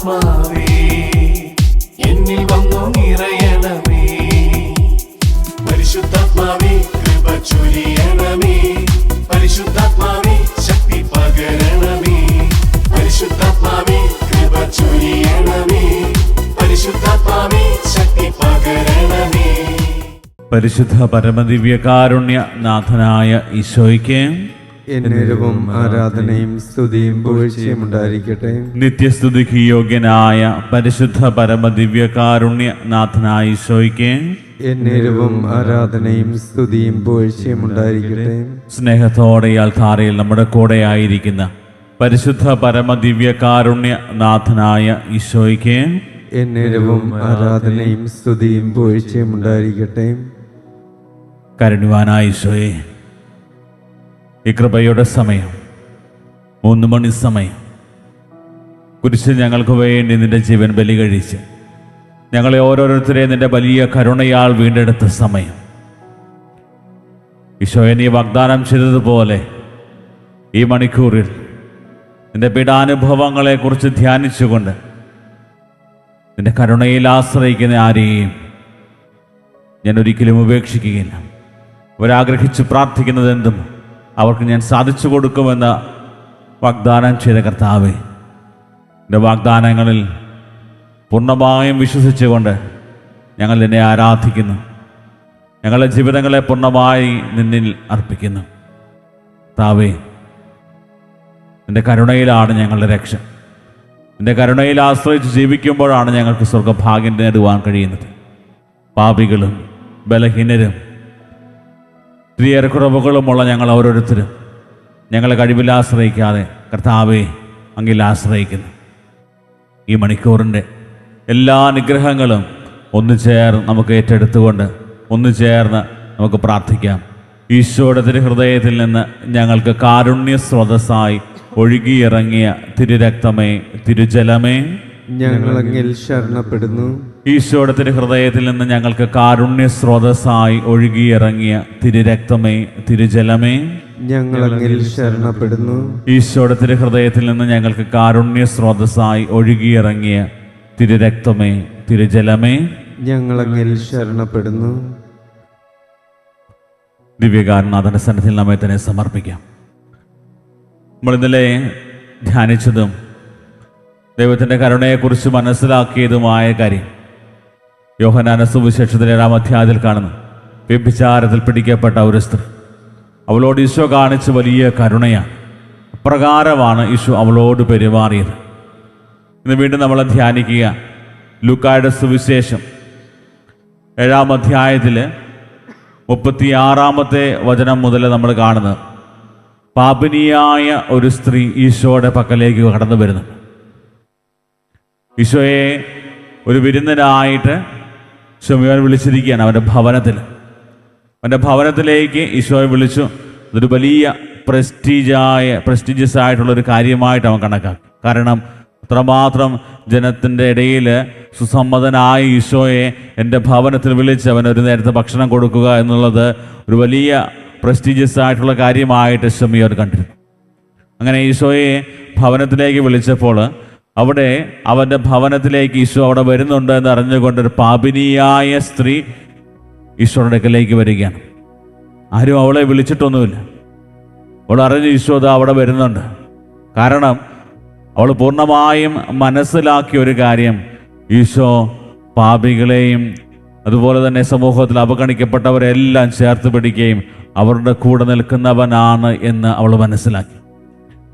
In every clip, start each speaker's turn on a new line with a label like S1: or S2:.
S1: പരിശുദ്ധാത്മാവേ എന്നിൽ വന്നു നിറയണമേ. പരിശുദ്ധാത്മാവേ കൃപ ചൊരിയണമേ. പരിശുദ്ധാത്മാവേ ശക്തി പകരണമേ. പരിശുദ്ധാത്മാവേ കൃപ ചൊരിയണമേ. പരിശുദ്ധാത്മാവേ ശക്തി പകരണമേ.
S2: പരിശുദ്ധ പരമദിവ്യകാരുണ്യ നാഥനായ ഈശോയ്ക്ക്
S3: എന്നേരവും ആരാധനയും സ്തുതിയും പുകഴ്ചയും ഉണ്ടായിരിക്കട്ടെ.
S2: നിത്യസ്തുതിക്ക് യോഗ്യനായ പരിശുദ്ധ പരമദിവ്യകാരുണ്യ നാഥനായ ഈശോയ്ക്ക്
S3: എന്നേരവും ആരാധനയും സ്തുതിയും പുകഴ്ചയും ഉണ്ടായിരിക്കട്ടെ.
S2: സ്നേഹത്തോടെ ഈ അൾത്താരയിൽ നമ്മുടെ കൂടെയായിരിക്കുന്ന പരിശുദ്ധ പരമദിവ്യകാരുണ്യ നാഥനായ ഈശോയ്ക്ക്
S3: എന്നേരവും ആരാധനയും സ്തുതിയും പുകഴ്ചയും ഉണ്ടായിരിക്കട്ടെ.
S2: കരുണ്യവാനായ ഈശോയെ, ഈ കൃപയുടെ സമയം 3 മണി സമയം കുരിശിൽ ഞങ്ങൾക്ക് വേണ്ടി നിന്റെ ജീവൻ ബലി കഴിച്ച് ഞങ്ങളെ ഓരോരുത്തരെയും നിന്റെ വലിയ കരുണയാൽ വീണ്ടെടുത്ത സമയം. ഈശോയെ, നീ വാഗ്ദാനം ചെയ്തതുപോലെ ഈ മണിക്കൂറിൽ നിന്റെ പീഡാനുഭവങ്ങളെക്കുറിച്ച് ധ്യാനിച്ചുകൊണ്ട് നിന്റെ കരുണയിൽ ആശ്രയിക്കുന്ന ആരെയും ഞാൻ ഒരിക്കലും ഉപേക്ഷിക്കുകയില്ല. അവരാഗ്രഹിച്ച് പ്രാർത്ഥിക്കുന്നതെന്തും അവർക്ക് ഞാൻ സാധിച്ചു കൊടുക്കുമെന്ന് വാഗ്ദാനം ചെയ്ത കർത്താവേ, എൻ്റെ വാഗ്ദാനങ്ങളിൽ പൂർണ്ണമായും വിശ്വസിച്ചുകൊണ്ട് ഞങ്ങൾ നിന്നെ ആരാധിക്കുന്നു. ഞങ്ങളുടെ ജീവിതങ്ങളെ പൂർണ്ണമായി നിന്നിൽ അർപ്പിക്കുന്നു. കർത്താവേ, നിൻ്റെ കരുണയിലാണ് ഞങ്ങളുടെ രക്ഷ. നിൻ്റെ കരുണയിൽ ആശ്രയിച്ച് ജീവിക്കുമ്പോഴാണ് ഞങ്ങൾക്ക് സ്വർഗഭാഗ്യം നേടുവാൻ കഴിയുന്നത്. പാപികളും ബലഹീനരും ഒത്തിരിയേറെ കുറവുകളുമുള്ള ഞങ്ങൾ ഓരോരുത്തരും ഞങ്ങളെ കഴിവിൽ ആശ്രയിക്കാതെ കർത്താവെ അങ്ങിൽ ആശ്രയിക്കുന്നു. ഈ മണിക്കൂറിൻ്റെ എല്ലാ അനുഗ്രഹങ്ങളും ഒന്നു ചേർന്ന് നമുക്ക് ഏറ്റെടുത്തുകൊണ്ട് ഒന്നു ചേർന്ന് നമുക്ക് പ്രാർത്ഥിക്കാം. ഈശോയുടെ തിരുഹൃദയത്തിൽ നിന്ന് ഞങ്ങൾക്ക് കാരുണ്യ സ്രോതസ്സായി ഒഴുകിയിറങ്ങിയ തിരുരക്തമേ, തിരുജലമേ,
S3: ഞങ്ങളങ്ങിൽ ശരണപ്പെടുന്നു.
S2: ഈശോയുടെ തിരുഹൃദയത്തിൽ നിന്ന് ഞങ്ങൾക്ക് കാരുണ്യ സ്രോതസ്സായി ഒഴുകിയിറങ്ങിയ തിരുരക്തമേ, തിരുജലമേ,
S3: ഞങ്ങളങ്ങിൽ ശരണപ്പെടുന്നു.
S2: ഈശോയുടെ തിരുഹൃദയത്തിൽ നിന്ന് ഞങ്ങൾക്ക് കാരുണ്യ സ്രോതസ്സായി ഒഴുകിയിറങ്ങിയ തിരുരക്തമേ, തിരുജലമേ,
S3: ഞങ്ങളങ്ങിൽ ശരണപ്പെടുന്നു.
S2: ദിവ്യകാരുണ്യനാഥന്റെ സന്നിധിയിൽ നമ്മെ തന്നെ സമർപ്പിക്കാം. നമ്മൾ ഇന്നലെ ധ്യാനിച്ചതും ദൈവത്തിൻ്റെ കരുണയെക്കുറിച്ച് മനസ്സിലാക്കിയതുമായ കാര്യം യോഹന്നാന്റെ സുവിശേഷത്തിൽ 7-ാം അധ്യായത്തിൽ കാണുന്നു. വ്യഭിചാരത്തിൽ പിടിക്കപ്പെട്ട ഒരു സ്ത്രീ, അവളോട് ഈശോ കാണിച്ച വലിയ കരുണയാണ്. അപ്രകാരമാണ് ഈശോ അവളോട് പെരുമാറിയത്. ഇന്ന് വീണ്ടും നമ്മൾ ധ്യാനിക്കുക ലൂക്കായുടെ സുവിശേഷം 7-ാം അധ്യായത്തിൽ 36-ാമത്തെ വചനം മുതൽ നമ്മൾ കാണുന്നത് പാപിനിയായ ഒരു സ്ത്രീ ഈശോയുടെ പക്കലേക്ക് കടന്നു വരുന്നു. ഈശോയെ ഒരു വിരുന്നനായിട്ട് ശിമയോൻ വിളിച്ചിരിക്കുകയാണ് അവൻ്റെ ഭവനത്തിൽ. അവൻ്റെ ഭവനത്തിലേക്ക് ഈശോയെ വിളിച്ചു. ഇതൊരു വലിയ പ്രസ്റ്റീജിയസ് ആയിട്ടുള്ളൊരു കാര്യമായിട്ട് അവൻ കണക്കാക്കി. കാരണം അത്രമാത്രം ജനത്തിൻ്റെ ഇടയിൽ സുസമ്മതനായ ഈശോയെ എൻ്റെ ഭവനത്തിൽ വിളിച്ച് അവനൊരു നേരത്തെ ഭക്ഷണം കൊടുക്കുക എന്നുള്ളത് ഒരു വലിയ പ്രസ്റ്റീജിയസ് ആയിട്ടുള്ള കാര്യമായിട്ട് ശിമയോൻ കണ്ടിരുന്നു. അങ്ങനെ ഈശോയെ ഭവനത്തിലേക്ക് വിളിച്ചപ്പോൾ അവിടെ അവൻ്റെ ഭവനത്തിലേക്ക് ഈശോ അവിടെ വരുന്നുണ്ട് എന്ന് അറിഞ്ഞുകൊണ്ടൊരു പാപിനിയായ സ്ത്രീ ഈശോയുടെ അടുക്കലേക്ക് വരികയാണ്. ആരും അവളെ വിളിച്ചിട്ടൊന്നുമില്ല. അവൾ അറിഞ്ഞു ഈശോ അവിടെ വരുന്നുണ്ട്. കാരണം അവൾ പൂർണ്ണമായും മനസ്സിലാക്കിയ ഒരു കാര്യം, ഈശോ പാപികളെയും അതുപോലെ തന്നെ സമൂഹത്തിൽ അവഗണിക്കപ്പെട്ടവരെല്ലാം ചേർത്ത് പിടിക്കുകയും അവരുടെ കൂടെ നിൽക്കുന്നവനാണ് എന്ന് അവൾ മനസ്സിലാക്കി.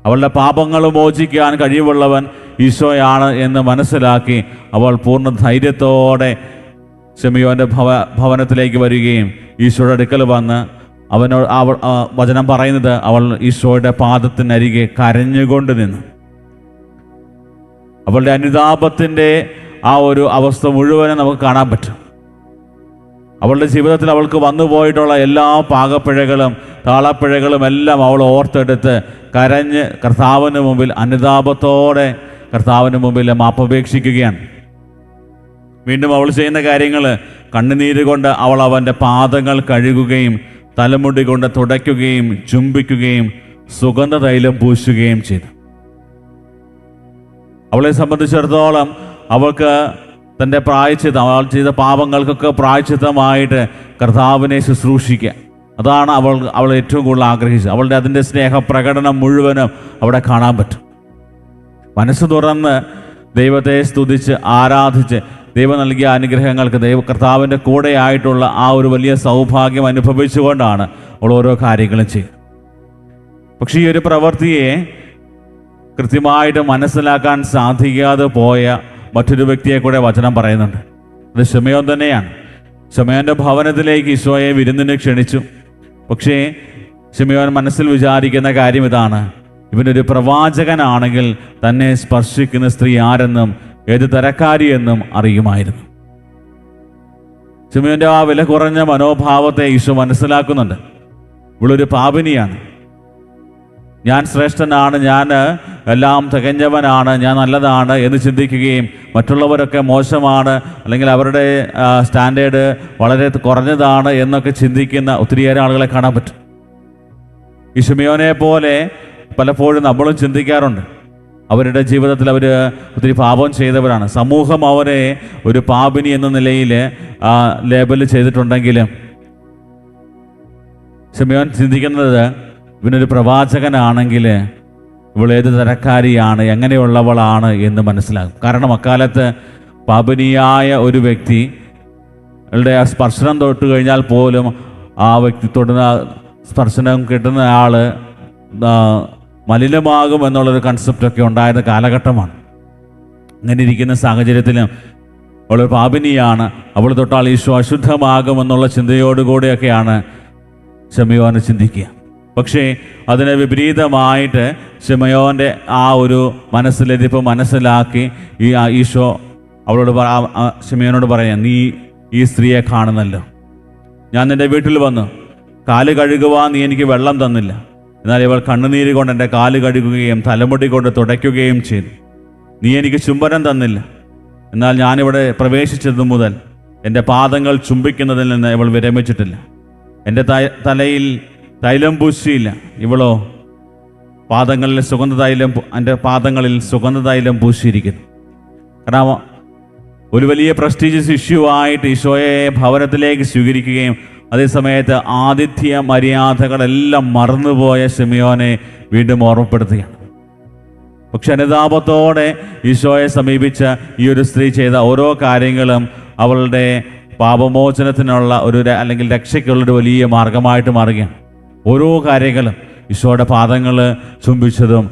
S2: അവളുടെ പാപങ്ങൾ മോചിക്കാൻ കഴിവുള്ളവൻ ഈശോയാണ് എന്ന് മനസ്സിലാക്കി അവൾ പൂർണ്ണ ധൈര്യത്തോടെ ശിമയോന്റെ ഭവനത്തിലേക്ക് വരികയും ഈശോയുടെ അടുക്കൽ വന്ന് വചനം പറയുന്നത് അവൾ ഈശോയുടെ പാദത്തിനരികെ കരഞ്ഞുകൊണ്ട് നിന്നു. അവളുടെ അനുതാപത്തിൻ്റെ ആ ഒരു അവസ്ഥ മുഴുവനും നമുക്ക് കാണാൻ പറ്റും. അവളുടെ ജീവിതത്തിൽ അവൾക്ക് വന്നുപോയിട്ടുള്ള എല്ലാ പാകപ്പിഴകളും താളപ്പിഴകളും എല്ലാം അവൾ ഓർത്തെടുത്ത് കരഞ്ഞ് കർത്താവിന് മുമ്പിൽ അനുതാപത്തോടെ കർത്താവിന് മുമ്പിൽ മാപ്പപേക്ഷിക്കുകയാണ്. വീണ്ടും അവൾ ചെയ്യുന്ന കാര്യങ്ങൾ, കണ്ണുനീര് കൊണ്ട് അവൾ അവൻ്റെ പാദങ്ങൾ കഴുകുകയും തലമുടി കൊണ്ട് തുടയ്ക്കുകയും ചുംബിക്കുകയും സുഗന്ധതൈലം പൂശുകയും ചെയ്തു. അവളെ സംബന്ധിച്ചിടത്തോളം അവൾക്ക് തൻ്റെ പ്രായശ്ചിത്തം, അവൾ ചെയ്ത പാപങ്ങൾക്കൊക്കെ പ്രായശ്ചിത്തമായിട്ട് കർത്താവിനെ ശുശ്രൂഷിക്കുക, അതാണ് അവൾ ഏറ്റവും കൂടുതൽ ആഗ്രഹിച്ചത്. അവളുടെ അതിൻ്റെ സ്നേഹപ്രകടനം മുഴുവനും അവിടെ കാണാൻ പറ്റും. മനസ്സ് തുറന്ന് ദൈവത്തെ സ്തുതിച്ച് ആരാധിച്ച് ദൈവം നൽകിയ അനുഗ്രഹങ്ങൾക്ക് കർത്താവിൻ്റെ കൂടെ ആയിട്ടുള്ള ആ ഒരു വലിയ സൗഭാഗ്യം അനുഭവിച്ചുകൊണ്ടാണ് അവൾ ഓരോ കാര്യങ്ങളും ചെയ്യുന്നത്. പക്ഷേ ഈ ഒരു പ്രവൃത്തിയെ കൃത്യമായിട്ട് മനസ്സിലാക്കാൻ സാധിക്കാതെ പോയ മറ്റൊരു വ്യക്തിയെ കൂടെ വചനം പറയുന്നുണ്ട്. അത് ശിമയോൻ തന്നെയാണ്. ശിമയോൻ്റെ ഭവനത്തിലേക്ക് ഈശോയെ വിരുന്നിന് ക്ഷണിച്ചു. പക്ഷേ ശിമയോൻ മനസ്സിൽ വിചാരിക്കുന്ന കാര്യം ഇതാണ്: ഇവനൊരു പ്രവാചകനാണെങ്കിൽ തന്നെ സ്പർശിക്കുന്ന സ്ത്രീ ആരെന്നും ഏത് തരക്കാരിയെന്നും അറിയുമായിരുന്നു. ശിമയോൻ്റെ ആ വില കുറഞ്ഞ മനോഭാവത്തെ ഈശോ മനസ്സിലാക്കുന്നുണ്ട്. ഇവളൊരു പാപിനിയാണ്, ഞാൻ ശ്രേഷ്ഠനാണ്, ഞാൻ എല്ലാം തികഞ്ഞവനാണ്, ഞാൻ നല്ലതാണ് എന്ന് ചിന്തിക്കുകയും മറ്റുള്ളവരൊക്കെ മോശമാണ് അല്ലെങ്കിൽ അവരുടെ സ്റ്റാൻഡേർഡ് വളരെ കുറഞ്ഞതാണ് എന്നൊക്കെ ചിന്തിക്കുന്ന ഒത്തിരിയേറെ ആളുകളെ കാണാൻ പറ്റും. ഈ ശിമയോനെ പോലെ പലപ്പോഴും നമ്മളും ചിന്തിക്കാറുണ്ട്. അവരുടെ ജീവിതത്തിൽ അവർ ഒത്തിരി പാപം ചെയ്തവരാണ്. സമൂഹം അവരെ ഒരു പാപിനി എന്ന നിലയിൽ ലേബൽ ചെയ്തിട്ടുണ്ടെങ്കിലും ശിമയോൻ ചിന്തിക്കുന്നത് ഇവനൊരു പ്രവാചകനാണെങ്കിൽ ഇവൾ ഏത് തരക്കാരിയാണ്, എങ്ങനെയുള്ളവളാണ് എന്ന് മനസ്സിലാകും. കാരണം അക്കാലത്ത് പാപിനിയായ ഒരു വ്യക്തിയുടെ ആ സ്പർശനം തൊട്ട് കഴിഞ്ഞാൽ പോലും ആ വ്യക്തി തൊടുന്ന സ്പർശനം കിട്ടുന്ന ആൾ മലിനമാകും എന്നുള്ളൊരു കൺസെപ്റ്റൊക്കെ ഉണ്ടായിരുന്ന കാലഘട്ടമാണ്. അങ്ങനെ ഇരിക്കുന്ന സാഹചര്യത്തിൽ അവളൊരു പാപിനിയാണ്, അവൾ തൊട്ടാൽ ഈശോ അശുദ്ധമാകുമെന്നുള്ള ചിന്തയോടുകൂടിയൊക്കെയാണ് ശിമയോന് ചിന്തിക്കുക. പക്ഷേ അതിന് വിപരീതമായിട്ട് ശിമയോൻ്റെ ആ ഒരു മനസ്സിലെതിപ്പ് മനസ്സിലാക്കി ഈശോ അവളോട് ശിമയോനോട് പറയാം, നീ ഈ സ്ത്രീയെ കാണുന്നല്ലോ, ഞാൻ നിൻ്റെ വീട്ടിൽ വന്നു, കാല് കഴുകുവാൻ നീ എനിക്ക് വെള്ളം തന്നില്ല, എന്നാൽ ഇവൾ കണ്ണുനീര് കൊണ്ട് എൻ്റെ കാല് കഴുകുകയും തലമുടി കൊണ്ട് തുടയ്ക്കുകയും ചെയ്തു. നീ എനിക്ക് ചുംബനം തന്നില്ല, എന്നാൽ ഞാനിവിടെ പ്രവേശിച്ചതു മുതൽ എൻ്റെ പാദങ്ങൾ ചുംബിക്കുന്നതിൽ നിന്ന് ഇവൾ വിരമിച്ചിട്ടില്ല. എൻ്റെ തലയിൽ തൈലം പൂശിയില്ല, ഇവളോ പാദങ്ങളിൽ സുഗന്ധതൈലം, എൻ്റെ പാദങ്ങളിൽ സുഗന്ധതൈലം പൂശിയിരിക്കുന്നു. കാരണം ഒരു വലിയ പ്രസ്റ്റീജിയസ് ഇഷ്യൂ ആയിട്ട് ഈശോയെ ഭവനത്തിലേക്ക് സ്വീകരിക്കുകയും അതേസമയത്ത് ആതിഥ്യ മര്യാദകളെല്ലാം മറന്നുപോയ ശിമയോനെ വീണ്ടും ഓർമ്മപ്പെടുത്തുകയാണ്. പക്ഷെ അനുതാപത്തോടെ ഈശോയെ സമീപിച്ച ഈ ഒരു സ്ത്രീ ചെയ്ത ഓരോ കാര്യങ്ങളും അവളുടെ പാപമോചനത്തിനുള്ള അല്ലെങ്കിൽ രക്ഷയ്ക്കുള്ളൊരു വലിയ മാർഗമായിട്ട് മാറുകയാണ്. ഓരോ കാര്യങ്ങളും ഈശോയുടെ പാദങ്ങൾ ചുംബിച്ചതും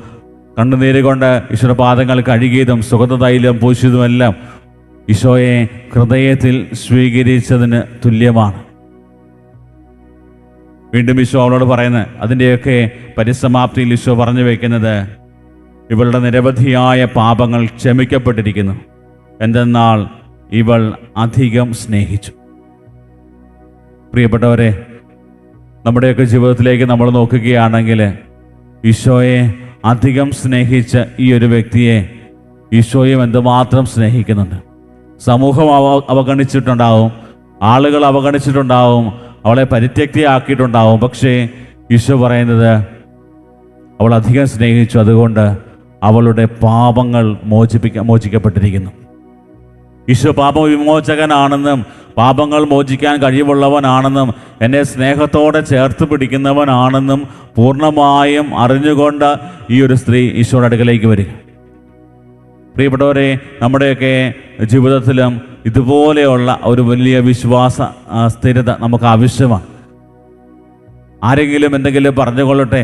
S2: കണ്ണുനീര് കൊണ്ട് ഈശോയുടെ പാദങ്ങൾ കഴുകിയതും സുഗന്ധതൈലം പൂശിയതുമെല്ലാം ഈശോയെ ഹൃദയത്തിൽ സ്വീകരിച്ചതിന് തുല്യമാണ്. വീണ്ടും ഈശോ അവളോട് പറയുന്നത്, അതിൻ്റെയൊക്കെ പരിസമാപ്തിയിൽ ഈശോ പറഞ്ഞു വയ്ക്കുന്നത്, ഇവളുടെ നിരവധിയായ പാപങ്ങൾ ക്ഷമിക്കപ്പെട്ടിരിക്കുന്നു, എന്തെന്നാൽ ഇവൾ അധികം സ്നേഹിച്ചു. പ്രിയപ്പെട്ടവരെ, നമ്മുടെയൊക്കെ ജീവിതത്തിലേക്ക് നമ്മൾ നോക്കുകയാണെങ്കിൽ ഈശോയെ അധികം സ്നേഹിച്ച ഈ ഒരു വ്യക്തിയെ ഈശോയും എന്തുമാത്രം സ്നേഹിക്കുന്നുണ്ട്. സമൂഹം അവഗണിച്ചിട്ടുണ്ടാവും, ആളുകൾ അവഗണിച്ചിട്ടുണ്ടാവും, അവളെ പരിത്യക്തിയാക്കിയിട്ടുണ്ടാവും. പക്ഷേ ഈശോ പറയുന്നത് അവൾ അധികം സ്നേഹിച്ചു, അതുകൊണ്ട് അവളുടെ പാപങ്ങൾ മോചിക്കപ്പെട്ടിരിക്കുന്നു. ഈശോ പാപവിമോചകനാണെന്നും പാപങ്ങൾ മോചിക്കാൻ കഴിവുള്ളവനാണെന്നും എന്നെ സ്നേഹത്തോടെ ചേർത്ത് പിടിക്കുന്നവനാണെന്നും പൂർണ്ണമായും അറിഞ്ഞുകൊണ്ട് ഈ ഒരു സ്ത്രീ ഈശോയുടെ അടുക്കലേക്ക് വരിക. പ്രിയപ്പെട്ടവരെ, നമ്മുടെയൊക്കെ ജീവിതത്തിലും ഇതുപോലെയുള്ള ഒരു വലിയ വിശ്വാസ സ്ഥിരത നമുക്ക് ആവശ്യമാണ്. ആരെങ്കിലും എന്തെങ്കിലും പറഞ്ഞുകൊള്ളട്ടെ,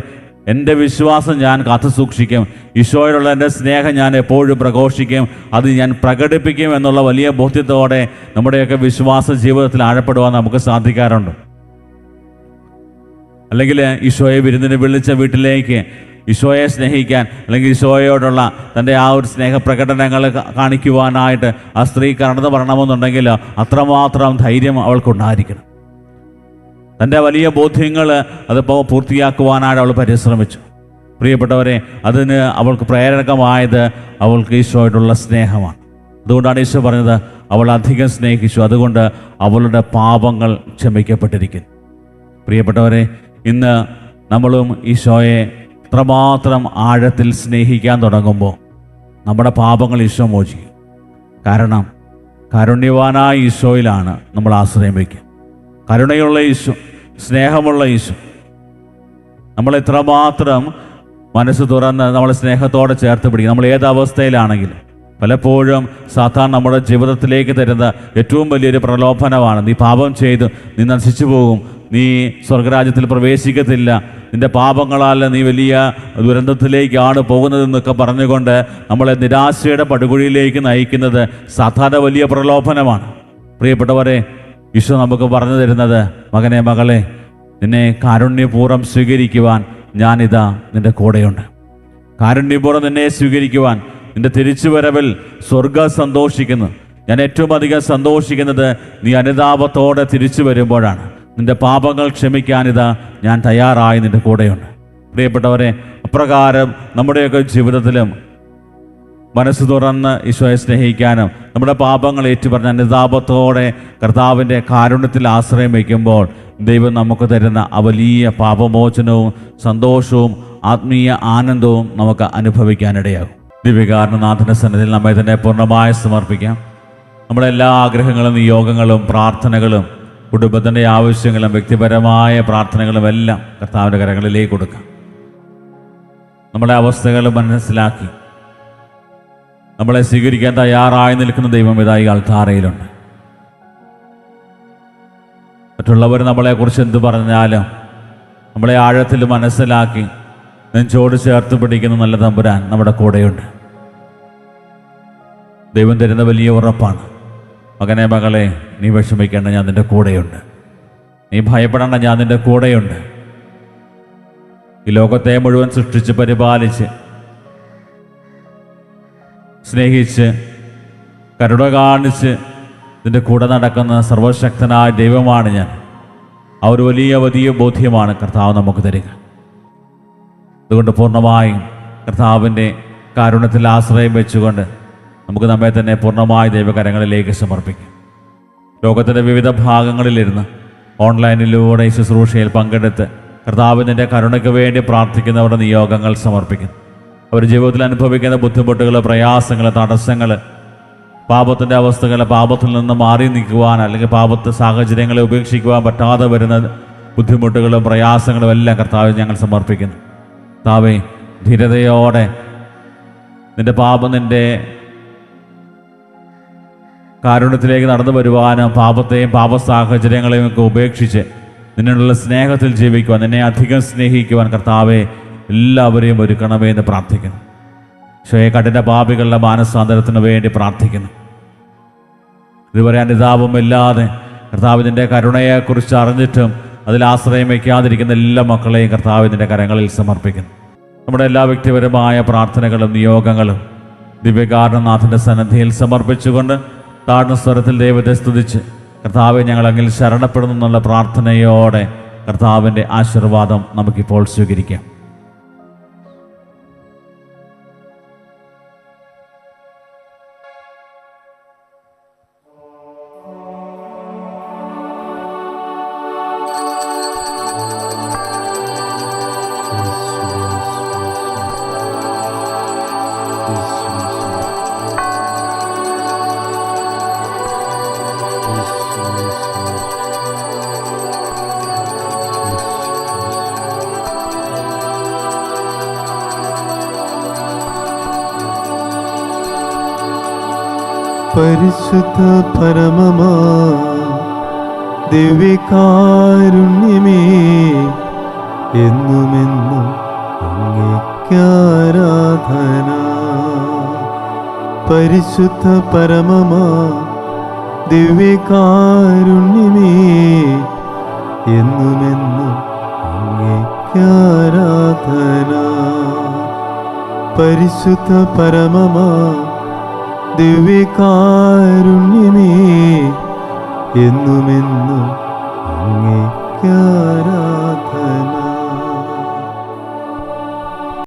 S2: എൻ്റെ വിശ്വാസം ഞാൻ കാത്തു സൂക്ഷിക്കും, ഈശോയോടുള്ള എൻ്റെ സ്നേഹം ഞാൻ എപ്പോഴും പ്രഘോഷിക്കും, അത് ഞാൻ പ്രകടിപ്പിക്കും എന്നുള്ള വലിയ ബോധ്യത്തോടെ നമ്മുടെയൊക്കെ വിശ്വാസ ജീവിതത്തിൽ ആഴപ്പെടുവാൻ നമുക്ക് സാധിക്കാറുണ്ട്. അല്ലെങ്കിൽ ഈശോയെ വിരുന്നിന് വിളിച്ച വീട്ടിലേക്ക് ഈശോയെ സ്നേഹിക്കാൻ അല്ലെങ്കിൽ ഈശോയോടുള്ള തൻ്റെ ആ ഒരു സ്നേഹപ്രകടനങ്ങൾ കാണിക്കുവാനായിട്ട് ആ സ്ത്രീ കടന്നു വരണമെന്നുണ്ടെങ്കിൽ അത്രമാത്രം ധൈര്യം അവൾക്കുണ്ടായിരിക്കണം. തൻ്റെ വലിയ ബോധ്യങ്ങൾ അതിപ്പോൾ പൂർത്തിയാക്കുവാനായിട്ട് അവൾ പരിശ്രമിച്ചു. പ്രിയപ്പെട്ടവരെ, അതിന് അവൾക്ക് പ്രേരകമായത് അവൾക്ക് ഈശോയോടുള്ള സ്നേഹമാണ്. അതുകൊണ്ടാണ് ഈശോ പറഞ്ഞത്, അവൾ അധികം സ്നേഹിച്ചു, അതുകൊണ്ട് അവളുടെ പാപങ്ങൾ ക്ഷമിക്കപ്പെട്ടിരിക്കുന്നു. പ്രിയപ്പെട്ടവരെ, ഇന്ന് നമ്മളും ഈശോയെ അത്രമാത്രം ആഴത്തിൽ സ്നേഹിക്കാൻ തുടങ്ങുമ്പോൾ നമ്മുടെ പാപങ്ങൾ ഈശോ മോചിക്കും. കാരണം കാരുണ്യവാനായ ഈശോയിലാണ് നമ്മൾ ആശ്രയം വയ്ക്കുക. കരുണയുള്ള ഈശോ, സ്നേഹമുള്ള ഈശോ, നമ്മൾ എത്രമാത്രം മനസ്സ് തുറന്ന് നമ്മൾ സ്നേഹത്തോടെ ചേർത്ത് പിടിക്കും. നമ്മൾ ഏത് അവസ്ഥയിലാണെങ്കിലും പലപ്പോഴും സാത്താൻ നമ്മുടെ ജീവിതത്തിലേക്ക് തരുന്ന ഏറ്റവും വലിയൊരു പ്രലോഭനമാണ്, നീ പാപം ചെയ്തു, നീ നശിച്ചു പോകും, നീ സ്വർഗരാജ്യത്തിൽ പ്രവേശിക്കത്തില്ല, നിന്റെ പാപങ്ങളാൽ നീ വലിയ ദുരന്തത്തിലേക്കാണ് പോകുന്നതെന്നൊക്കെ പറഞ്ഞുകൊണ്ട് നമ്മളെ നിരാശയുടെ പടുകുഴിയിലേക്ക് നയിക്കുന്നത് സാധാരണ വലിയ പ്രലോഭനമാണ്. പ്രിയപ്പെട്ടവരെ, ഈശോ നമുക്ക് പറഞ്ഞു തരുന്നത്, മകനെ മകളെ, നിന്നെ കാരുണ്യപൂർവ്വം സ്വീകരിക്കുവാൻ ഞാനിതാ നിന്റെ കൂടെയുണ്ട്. കാരുണ്യപൂർവ്വം നിന്നെ സ്വീകരിക്കുവാൻ, നിന്റെ തിരിച്ചുവരവിൽ സ്വർഗം സന്തോഷിക്കുന്നു. ഞാൻ ഏറ്റവും അധികം സന്തോഷിക്കുന്നത് നീ അനുതാപത്തോടെ തിരിച്ചു വരുമ്പോഴാണ്. നിന്റെ പാപങ്ങൾ ക്ഷമിക്കാനിതാ ഞാൻ തയ്യാറായി നിന്റെ കൂടെയുണ്ട്. പ്രിയപ്പെട്ടവരെ, അപ്രകാരം നമ്മുടെയൊക്കെ ജീവിതത്തിലും മനസ്സ് തുറന്ന് ഈശോയെ സ്നേഹിക്കാനും നമ്മുടെ പാപങ്ങൾ ഏറ്റുപറഞ്ഞ അനുതാപത്തോടെ കർത്താവിൻ്റെ കാരുണ്യത്തിൽ ആശ്രയം വയ്ക്കുമ്പോൾ ദൈവം നമുക്ക് തരുന്ന ആ വലിയ പാപമോചനവും സന്തോഷവും ആത്മീയ ആനന്ദവും നമുക്ക് അനുഭവിക്കാനിടയാകും. ദിവ്യകാരുണ്യനാഥൻ്റെ സന്നിധിയിൽ നമ്മെ തന്നെ പൂർണ്ണമായി സമർപ്പിക്കാം. നമ്മുടെ എല്ലാ ആഗ്രഹങ്ങളും, നിയോഗങ്ങളും, പ്രാർത്ഥനകളും, കുടുംബത്തിൻ്റെ ആവശ്യങ്ങളും, വ്യക്തിപരമായ പ്രാർത്ഥനകളും എല്ലാം കർത്താവിൻ്റെ കരങ്ങളിലേക്ക് കൊടുക്കാം. നമ്മുടെ അവസ്ഥകൾ മനസ്സിലാക്കി നമ്മളെ സ്വീകരിക്കാൻ തയ്യാറായി നിൽക്കുന്ന ദൈവം ഇതായി അൾത്താരയിലുണ്ട്. മറ്റുള്ളവർ നമ്മളെക്കുറിച്ച് എന്ത് പറഞ്ഞാലും നമ്മളെ ആഴത്തിൽ മനസ്സിലാക്കി നെഞ്ചോട് ചേർത്ത് പിടിക്കുന്ന നല്ല തമ്പുരാൻ നമ്മുടെ കൂടെയുണ്ട്. ദൈവം തരുന്ന വലിയ ഉറപ്പാണ്, മകനെ മകളെ, നീ വിഷമിക്കേണ്ട, ഞാൻ നിൻ്റെ കൂടെയുണ്ട്. നീ ഭയപ്പെടേണ്ട, ഞാൻ നിൻ്റെ കൂടെയുണ്ട്. ഈ ലോകത്തെ മുഴുവൻ സൃഷ്ടിച്ച് പരിപാലിച്ച് സ്നേഹിച്ച് കരുണ കാണിച്ച് നിൻ്റെ കൂടെ നടക്കുന്ന സർവശക്തനായ ദൈവമാണ് ഞാൻ. ആ ഒരു വലിയ ബോധ്യമാണ് കർത്താവ് നമുക്ക് തരിക. അതുകൊണ്ട് പൂർണ്ണമായും കർത്താവിൻ്റെ കാരുണ്യത്തിൽ ആശ്രയം വെച്ചുകൊണ്ട് നമുക്ക് നമ്മെ തന്നെ പൂർണ്ണമായ ദൈവകരങ്ങളിലേക്ക് സമർപ്പിക്കാം. ലോകത്തിൻ്റെ വിവിധ ഭാഗങ്ങളിലിരുന്ന് ഓൺലൈനിലൂടെ ഈ ശുശ്രൂഷയിൽ പങ്കെടുത്ത് കർത്താവിൻ്റെ കരുണയ്ക്ക് വേണ്ടി പ്രാർത്ഥിക്കുന്നവരുടെ നിയോഗങ്ങൾ സമർപ്പിക്കുന്നു. അവർ ജീവിതത്തിൽ അനുഭവിക്കുന്ന ബുദ്ധിമുട്ടുകൾ, പ്രയാസങ്ങൾ, തടസ്സങ്ങൾ, പാപത്തിൻ്റെ അവസ്ഥകൾ, പാപത്തിൽ നിന്ന് മാറി നിൽക്കുവാൻ അല്ലെങ്കിൽ പാപത്തെ സാഹചര്യങ്ങളെ ഉപേക്ഷിക്കുവാൻ പറ്റാതെ വരുന്ന ബുദ്ധിമുട്ടുകളും പ്രയാസങ്ങളും എല്ലാം കർത്താവിന് ഞങ്ങൾ സമർപ്പിക്കുന്നു. കർത്താവേ, ധീരതയോടെ നിൻ്റെ കാരുണ്യത്തിലേക്ക് നടന്നു വരുവാനും പാപത്തെയും പാപ സാഹചര്യങ്ങളെയും ഒക്കെ ഉപേക്ഷിച്ച് നിന്നുള്ള സ്നേഹത്തിൽ ജീവിക്കുവാൻ, നിന്നെ അധികം സ്നേഹിക്കുവാൻ കർത്താവെ എല്ലാവരെയും ഒരുക്കണമേ എന്ന് പ്രാർത്ഥിക്കുന്നു. ഈശോയെ, കഠിന പാപികളുടെ മാനസാന്തരത്തിന് വേണ്ടി പ്രാർത്ഥിക്കുന്നു. ഇതുവരെ അനുതാപമില്ലാതെ കർത്താവിൻ്റെ കരുണയെക്കുറിച്ച് അറിഞ്ഞിട്ടും അതിൽ ആശ്രയം വയ്ക്കാതിരിക്കുന്ന എല്ലാ മക്കളെയും കർത്താവിൻ്റെ കരങ്ങളിൽ സമർപ്പിക്കുന്നു. നമ്മുടെ എല്ലാ വ്യക്തിപരമായ പ്രാർത്ഥനകളും നിയോഗങ്ങളും ദിവ്യകാരുണ്യനാഥൻ്റെ സന്നിധിയിൽ സമർപ്പിച്ചുകൊണ്ട് താഴ്ന്ന സ്വരത്തിൽ ദൈവത്തെ സ്തുതിച്ച് കർത്താവെ, ഞങ്ങൾ അങ്ങിൽ ശരണപ്പെടുന്നു എന്നുള്ള പ്രാർത്ഥനയോടെ കർത്താവിൻ്റെ ആശീർവാദം നമുക്കിപ്പോൾ സ്വീകരിക്കാം.
S3: പരിശുദ്ധ പരമമാ ദിവ്യകാരുണ്യമേ, എന്നുമെന്നും അങ്ങേക്കാരാധന. പരിശുദ്ധ പരമമാ ദിവ്യകാരുണ്യമേ, എന്നുമെന്നും അങ്ങേക്കാരാധന. പരിശുദ്ധ പരമമാ ദിവ്യകാരുണ്യമേ, എന്നുമെന്നും അങ്ങേക്കാരാധന.